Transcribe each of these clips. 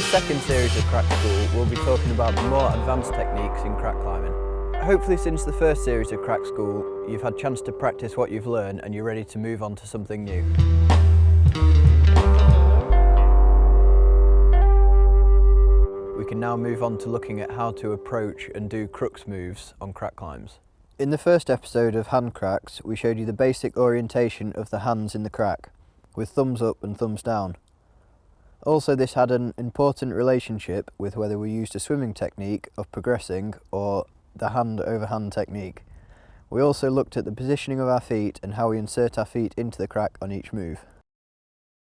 this second series of Crack School, we'll be talking about the more advanced techniques in crack climbing. Hopefully since the first series of Crack School, you've had a chance to practice what you've learned and you're ready to move on to something new. We can now move on to looking at how to approach and do crux moves on crack climbs. In the first episode of hand cracks, we showed you the basic orientation of the hands in the crack, with thumbs up and thumbs down. Also, this had an important relationship with whether we used a swimming technique of progressing or the hand over hand technique. We also looked at the positioning of our feet and how we insert our feet into the crack on each move.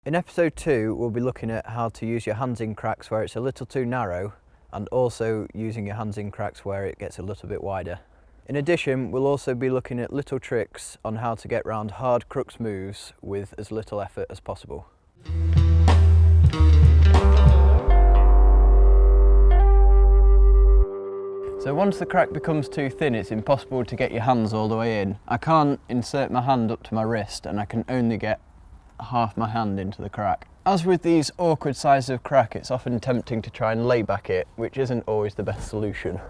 In episode 2, we'll be looking at how to use your hands in cracks where it's a little too narrow, and also using your hands in cracks where it gets a little bit wider. In addition, we'll also be looking at little tricks on how to get round hard crux moves with as little effort as possible. So once the crack becomes too thin, it's impossible to get your hands all the way in. I can't insert my hand up to my wrist and I can only get half my hand into the crack. As with these awkward sizes of crack, it's often tempting to try and lay back it, which isn't always the best solution.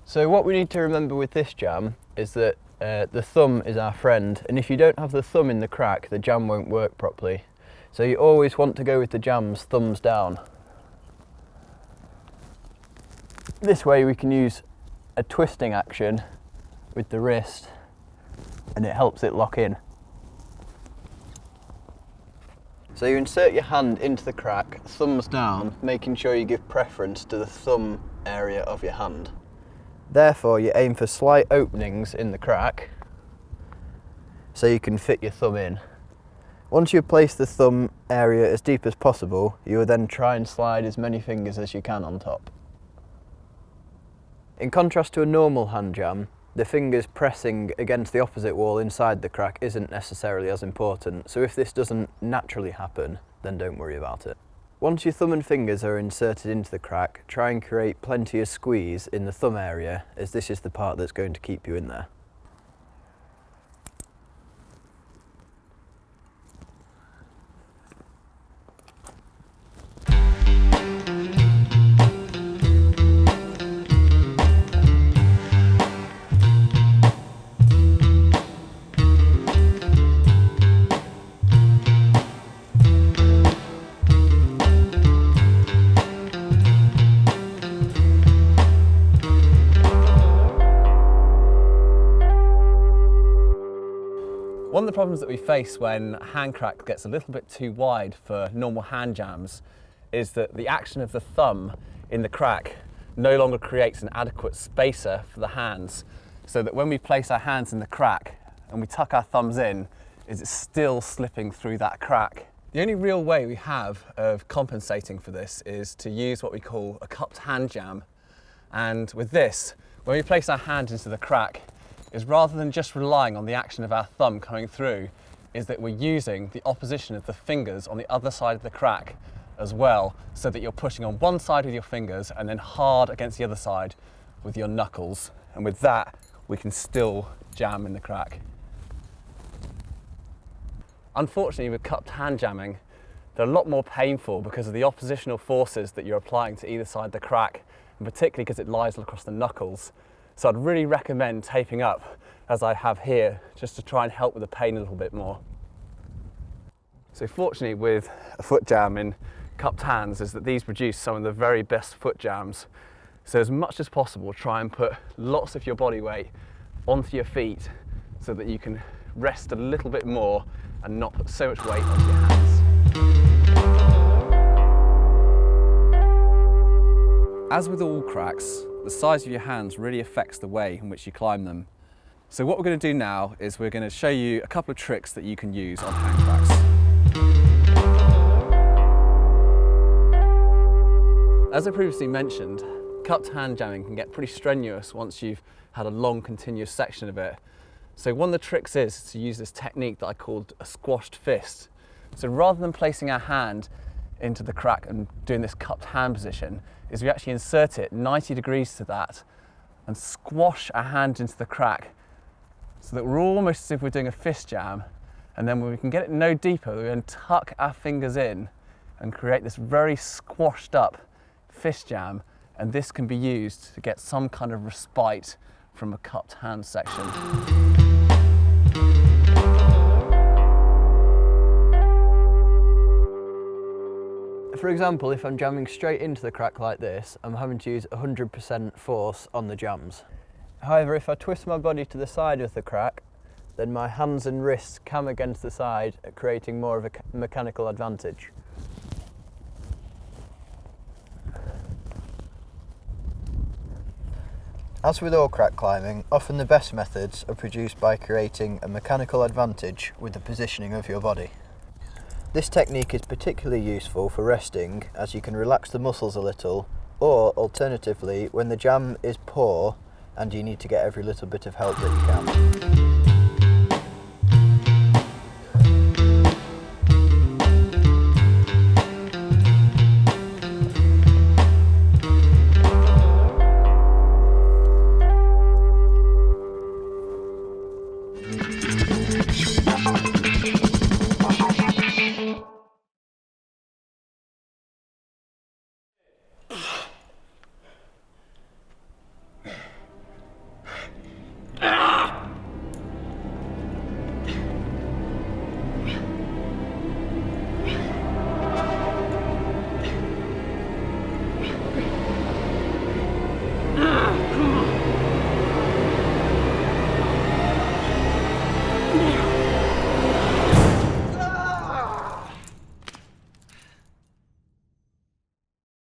So what we need to remember with this jam is that the thumb is our friend, and if you don't have the thumb in the crack, the jam won't work properly. So you always want to go with the jams thumbs down. This way we can use a twisting action with the wrist and it helps it lock in. So you insert your hand into the crack, thumbs down, making sure you give preference to the thumb area of your hand. Therefore, you aim for slight openings in the crack so you can fit your thumb in. Once you've placed the thumb area as deep as possible, you will then try and slide as many fingers as you can on top. In contrast to a normal hand jam, the fingers pressing against the opposite wall inside the crack isn't necessarily as important, so if this doesn't naturally happen, then don't worry about it. Once your thumb and fingers are inserted into the crack, try and create plenty of squeeze in the thumb area, as this is the part that's going to keep you in there. One of the problems that we face when hand crack gets a little bit too wide for normal hand jams is that the action of the thumb in the crack no longer creates an adequate spacer for the hands, so that when we place our hands in the crack and we tuck our thumbs in, it's still slipping through that crack. The only real way we have of compensating for this is to use what we call a cupped hand jam. And with this, when we place our hand into the crack, is rather than just relying on the action of our thumb coming through, is that we're using the opposition of the fingers on the other side of the crack as well, so that you're pushing on one side with your fingers and then hard against the other side with your knuckles. And with that, we can still jam in the crack. Unfortunately, with cupped hand jamming, they're a lot more painful because of the oppositional forces that you're applying to either side of the crack, and particularly because it lies across the knuckles. So I'd really recommend taping up, as I have here, just to try and help with the pain a little bit more. So fortunately with a foot jam in cupped hands is that these produce some of the very best foot jams. So as much as possible, try and put lots of your body weight onto your feet so that you can rest a little bit more and not put so much weight onto your hands. As with all cracks, the size of your hands really affects the way in which you climb them. So what we're going to do now is we're going to show you a couple of tricks that you can use on hand cracks. As I previously mentioned, cupped hand jamming can get pretty strenuous once you've had a long continuous section of it. So one of the tricks is to use this technique that I called a squashed fist. So rather than placing our hand into the crack and doing this cupped hand position, is we actually insert it 90 degrees to that and squash our hand into the crack so that we're almost as if we're doing a fist jam. And then when we can get it no deeper, we then tuck our fingers in and create this very squashed up fist jam. And this can be used to get some kind of respite from a cupped hand section. For example, if I'm jamming straight into the crack like this, I'm having to use 100% force on the jams. However, if I twist my body to the side of the crack, then my hands and wrists come against the side, creating more of a mechanical advantage. As with all crack climbing, often the best methods are produced by creating a mechanical advantage with the positioning of your body. This technique is particularly useful for resting, as you can relax the muscles a little, or alternatively when the jam is poor and you need to get every little bit of help that you can.